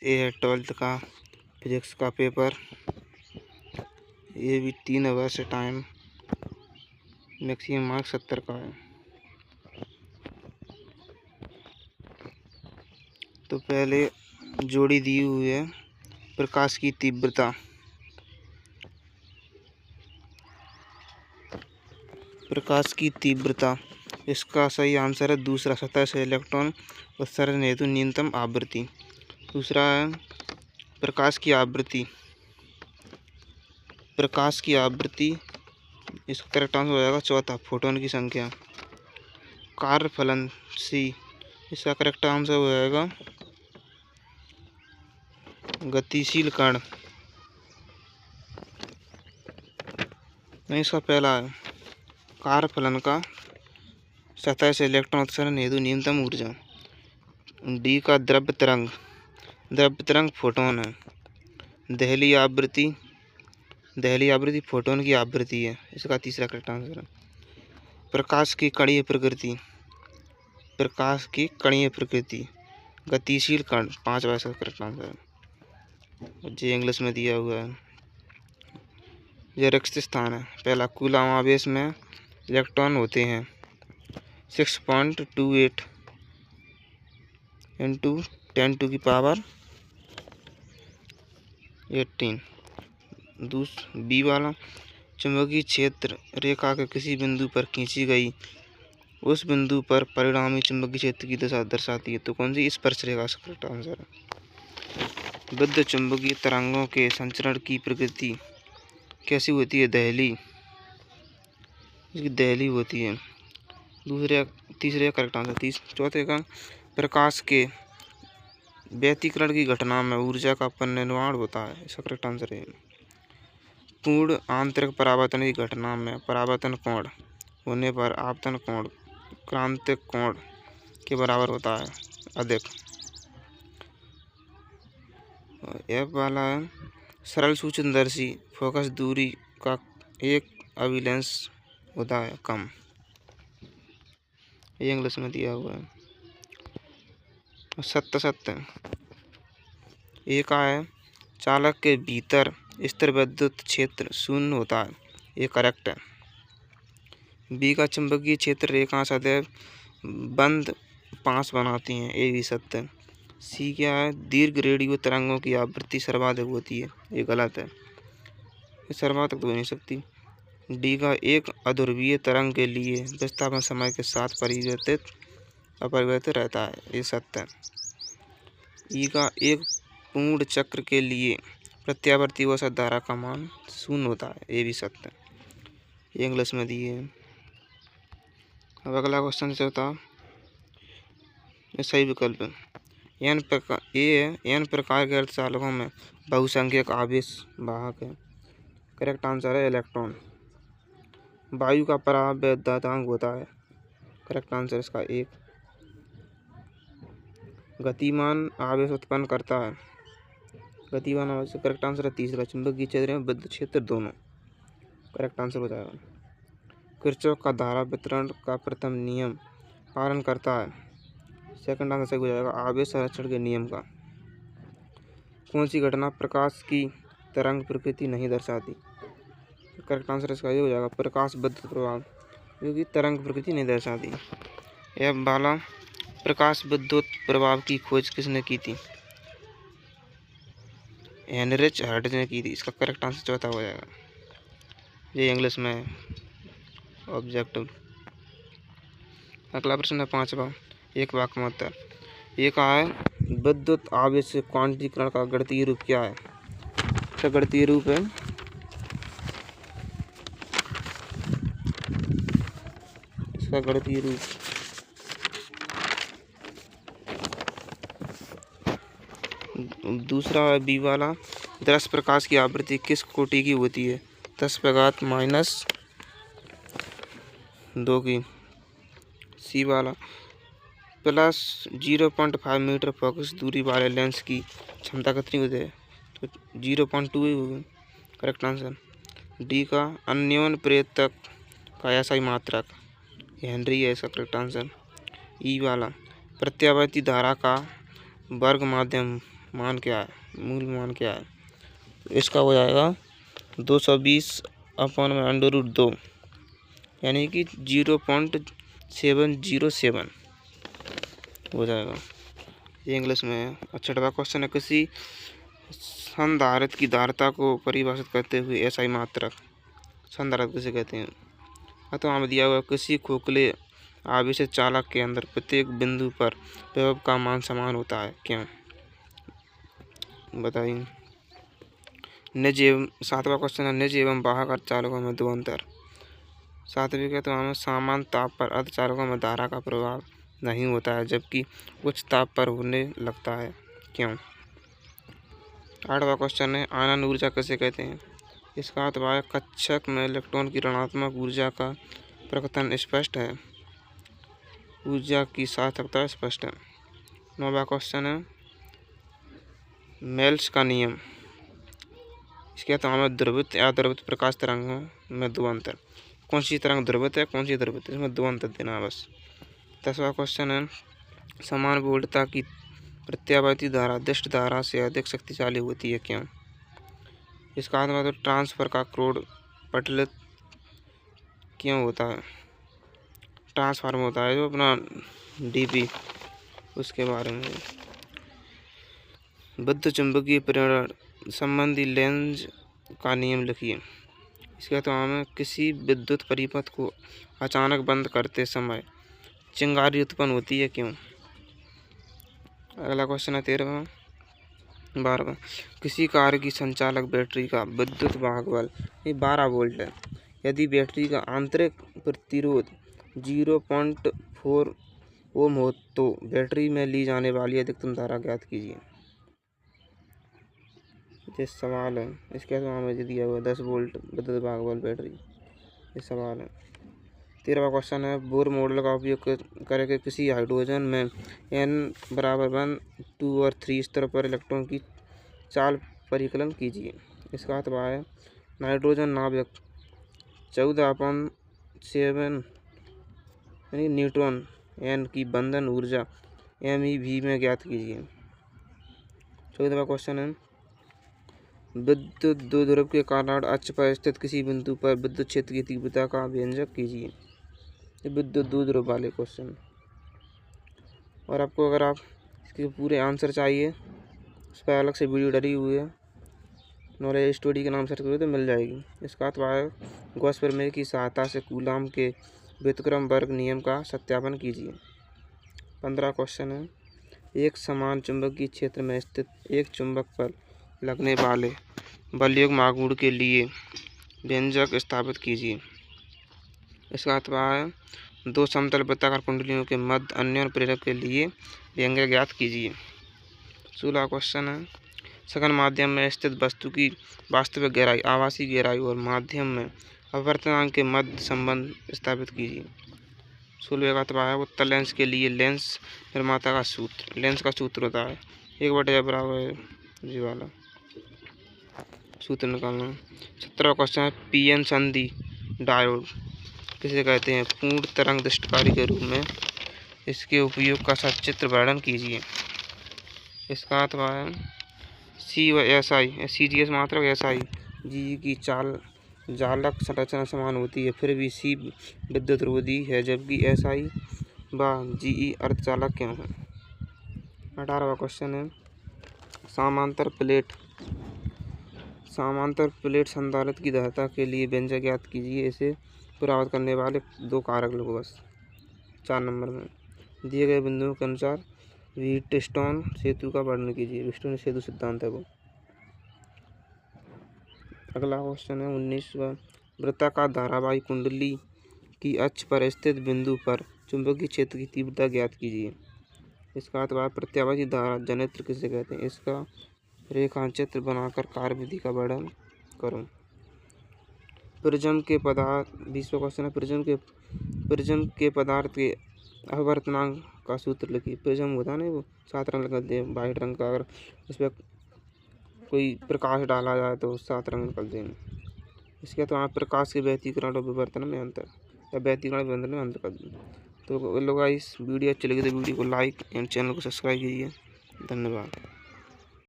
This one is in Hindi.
ये है 12th का फिजिक्स का पेपर। ये भी 3 आवर से टाइम, मैक्सिमम मार्क 70 का है। तो पहले जोड़ी दी हुई है प्रकाश की तीव्रता। प्रकाश की तीव्रता, इसका सही आंसर है दूसरा, सतह से इलेक्ट्रॉन उत्सर्जन हेतु न्यूनतम आवृत्ति। दूसरा है प्रकाश की आवृत्ति। प्रकाश की आवृत्ति, इसका करेक्ट आंसर हो जाएगा चौथा, फोटोन की संख्या। कार्यफलन सी, इसका करेक्ट आंसर हो जाएगा गतिशील कण। नहीं, इसका पहला है कार्यफलन का सतह से इलेक्ट्रॉन उत्सर्जन हेतु न्यूनतम ऊर्जा। डी का द्रव्य तरंग। द्रव्य तरंग फोटोन है। दहली आवृत्ति, दहली आवृत्ति फोटोन की आवृत्ति है, इसका तीसरा करेक्ट आंसर है। प्रकाश की कणीय प्रकृति। प्रकाश की कणीय प्रकृति, गतिशील कण, पांचवा इसका करेक्ट आंसर है। जे इंग्लिश में दिया हुआ है। यह रिक्त स्थान है। पहला, कूलम आवेश में इलेक्ट्रॉन होते हैं 6.28 इंटू 10⁻18। बी वाला, चुंबकीय क्षेत्र रेखा के किसी बिंदु पर खींची गई उस बिंदु पर परिणामी चुंबकीय क्षेत्र की दिशा दर्शाती है। तो कौन सी? स्पर्श रेखा का करेक्ट आंसर है। विद्युत चुंबकीय तरंगों के संचरण की प्रकृति कैसी होती है? दहली, इसकी दहली होती है। तीसरे करेक्ट आंसर। चौथे का, प्रकाश के व्यतिकरण की घटना में ऊर्जा का पुनर्निर्माण होता है, इसका करेक्ट आंसर है। पूर्ण आंतरिक परावर्तन की घटना में परावर्तन कोण होने पर आपतन कोण क्रांतिक कोण के बराबर होता है, अधिक। एफ वाला है, सरल सूक्ष्मदर्शी फोकस दूरी का एक अभिलेंस होता है, कम। ये इंग्लिश में दिया हुआ है। सत्य एक का है, चालक के भीतर स्थिर विद्युत क्षेत्र शून्य होता है, ये करेक्ट है। बी का, चुंबकीय क्षेत्र रेखा सदैव बंद पास बनाती हैं, ये भी सत्य है। सी क्या है, दीर्घ रेडियो तरंगों की आवृत्ति सर्वाधिक होती है, ये गलत है, ये सर्वाधिक तो हो नहीं सकती। डी का, एक अध्रुवीय तरंग के लिए विस्थापन समय के साथ अपरिवर्तित रहता है, ये सत्य है। ई का, एक पूर्ण चक्र के लिए प्रत्यावर्ती औसत धारा का मान 0 होता है, ये भी सत्य है, ये इंग्लिश में दिए है। अब अगला क्वेश्चन चौथा, ये सही विकल्प है। एन प्रकार के अर्धचालकों में बहुसंख्यक आवेश वाहक है, करेक्ट आंसर है इलेक्ट्रॉन। वायु का परावैद्युतांक होता है, करेक्ट आंसर इसका 1। गतिमान आवेश उत्पन्न करता है, गतिमान आवेश, करेक्ट आंसर है तीसरा। चुंबकीय क्षेत्र में विद्युत क्षेत्र दोनों, करेक्ट आंसर हो जाएगा। किरचॉफ का धारा वितरण का प्रथम नियम पालन करता है, सेकंड आंसर सही हो जाएगा, आवेश संरक्षण के नियम का। कौन सी घटना प्रकाश की तरंग प्रकृति नहीं दर्शाती? करेक्ट आंसर इसका ये हो जाएगा, प्रकाश विद्युत प्रभाव, क्योंकि तरंग प्रकृति नहीं दर्शाती। एफ वाला, प्रकाश विद्युत प्रभाव की खोज किसने की थी? हेनरिच हर्ट्ज ने की थी, इसका करेक्ट आंसर चौथा हो जाएगा, ये इंग्लिश में ऑब्जेक्टिव। अगला प्रश्न है पांचवा, एक वाक्य में उत्तर। ये कहा है, विद्युत आवेश से क्वांटीकरण का गणितीय रूप क्या है? इसका गणितीय रूप है दूसरा है बी वाला, दृश्य प्रकाश की आवृत्ति किस कोटि की होती है? 10⁻² की। सी वाला, +0.5 मीटर फोकस दूरी वाले लेंस की क्षमता कितनी होती है? तो 0.2 ही होगी, करेक्ट आंसर। डी का, अन्योन प्रेरक का एसआई मात्रक हेनरी है, इसका करेक्ट आंसर। ई वाला, प्रत्यावर्ती धारा का वर्ग माध्यम मान क्या है, मूल मान क्या है? तो इसका हो जाएगा 220/√2 यानी कि 0.707 हो जाएगा। ये इंग्लिश में है। और छठवां क्वेश्चन है, किसी संधारित्र की धारिता को परिभाषित करते हुए एसआई मात्रक। संधारित्र किसे कहते हैं? तो हमें दिया हुआ किसी खोखले आवेशित चालक के अंदर प्रत्येक बिंदु पर विभव का मान समान होता है, क्यों? बताइए। निज एवं सातवां क्वेश्चन है, निज एवं बाह्य अर्धचालकों में दो अंतर। सातवीं के तो हमें समान ताप पर अर्धचालकों में धारा का प्रभाव नहीं होता है, जबकि उच्च ताप पर होने लगता है, क्यों? आठवां क्वेश्चन है, आनन ऊर्जा किसे कहते हैं? इसका अथवा कक्षक में इलेक्ट्रॉन की ऋणात्मक ऊर्जा का प्रकटन स्पष्ट है, ऊर्जा की सार्थकता स्पष्ट है। नौवां क्वेश्चन है, मेल्स का नियम। इसके अथवा में ध्रुवित या ध्रुवित प्रकाश तरंगों में दो अंतर। कौन सी तरंग ध्रुवित है, कौन सी ध्रुवित है, इसमें दो अंतर देना है बस। 10वां क्वेश्चन है, समान वोल्टता की प्रत्यावर्ती धारा दिष्ट धारा से अधिक शक्तिशाली होती है, क्यों? इसका मतलब ट्रांसफर का क्रोड पटलित क्यों होता है? ट्रांसफार्म होता है जो अपना डीपी, उसके बारे में। विद्युत चुंबकीय प्रेरण संबंधी लेंज का नियम लिखिए। इसके तो हमें किसी विद्युत परिपथ को अचानक बंद करते समय चिंगारी उत्पन्न होती है, क्यों? अगला क्वेश्चन है 13वां 12वां, किसी कार की संचालक बैटरी का विद्युत वाहक बल 12 वोल्ट है। यदि बैटरी का आंतरिक प्रतिरोध 0.4 ओम हो तो बैटरी में ली जाने वाली अधिकतम धारा ज्ञात कीजिए। ये सवाल है। इसके बाद हमें दिया हुआ 10 वोल्ट विद्युत वाहक बल बैटरी, ये सवाल है। 13वां क्वेश्चन है, बोर मॉडल का उपयोग करके किसी हाइड्रोजन में n बराबर 1, 2 और 3 स्तर पर इलेक्ट्रॉन की चाल परिकलन कीजिए। इसका अथवा है, नाइट्रोजन नाभिक 14/7 यानी न्यूट्रॉन n की बंधन ऊर्जा MeV में ज्ञात कीजिए। 14वां क्वेश्चन है, विद्युत द्विध्रुव के कारण अक्ष पर स्थित किसी बिंदु पर विद्युत क्षेत्र की तीव्रता का व्यंजक कीजिए। ये विद्युत द्विध्रुव वाले क्वेश्चन। और आपको अगर आप इसके पूरे आंसर चाहिए, उस पर अलग से वीडियो डली हुई है, नॉलेज स्टडी के नाम सर्च करोगे तो मिल जाएगी। इसका अथवा है, गॉस प्रमेय की सहायता से कूलाम के व्युत्क्रम वर्ग नियम का सत्यापन कीजिए। 15 क्वेश्चन है, एक समान चुंबकीय क्षेत्र में स्थित एक चुंबक पर लगने वाले बलयुग्म आघूर्ण के लिए व्यंजक स्थापित कीजिए। इसका अथवा है, दो समतल वृत्ताकार कुंडलियों के मध्य अन्योन प्रेरक के लिए व्यंजक ज्ञात कीजिए। 16 क्वेश्चन है, सघन माध्यम में स्थित वस्तु की वास्तविक गहराई, आभासी गहराई और माध्यम में अपवर्तनांक के मध्य संबंध स्थापित कीजिए। 16 का अथवा है, उत्तल लेंस के लिए लेंस निर्माता का सूत्र, लेंस का सूत्र होता है 1/f बराबर जी वाला सूत्र निकालना। 17वां क्वेश्चन है, पीएन संधि डायोड किसे कहते हैं? पूर्ण तरंग दृष्टिकारी के रूप में इसके उपयोग का सचित्र वर्णन कीजिए। इसका अथवा है, सी व एस आई, CGS मात्रक SI जी की जालक संरचना समान होती है, फिर भी सी विद्युत रोधी है, जबकि SI व GE अर्धचालक क्यों है? 18वां क्वेश्चन है, समांतर प्लेट संधारित्र की धारिता के लिए व्यंजक ज्ञात कीजिए। इसे प्रभावित करने वाले दो कारक लिखो बस। 4 नंबर में दिए गए बिंदुओं के अनुसार व्हीटस्टोन सेतु का वर्णन कीजिए। व्हीटस्टोन सेतु सिद्धांत है वो। अगला क्वेश्चन है 19वां, वृत्ताकार धारावाही कुंडली की अक्ष पर स्थित बिंदु पर चुंबकीय क्षेत्र की तीव्रता ज्ञात कीजिए। इसका अथवा प्रत्यावर्ती धारा जनित्र किसे कहते हैं? इसका रेखाचित्र बनाकर कार्यविधि का वर्णन करो। प्रिज्म के पदार्थ 20वां क्वेश्चन है, प्रिज्म के पदार्थ के अपवर्तनांक का सूत्र लिखिए। प्रिज्म होता है ना वो 7 रंग निकलते हैं वाइट रंग का, अगर उस पर कोई प्रकाश डाला जाए तो 7 रंग निकलते हैं। इसके अलावा प्रकाश के व्यतिकरण और विवर्तन में अंतर, या व्यतिकरण विवर्तन में अंतर कर दें। तो लोग इस वीडियो अच्छी लगी तो वीडियो को लाइक एंड चैनल को सब्सक्राइब कीजिए। धन्यवाद।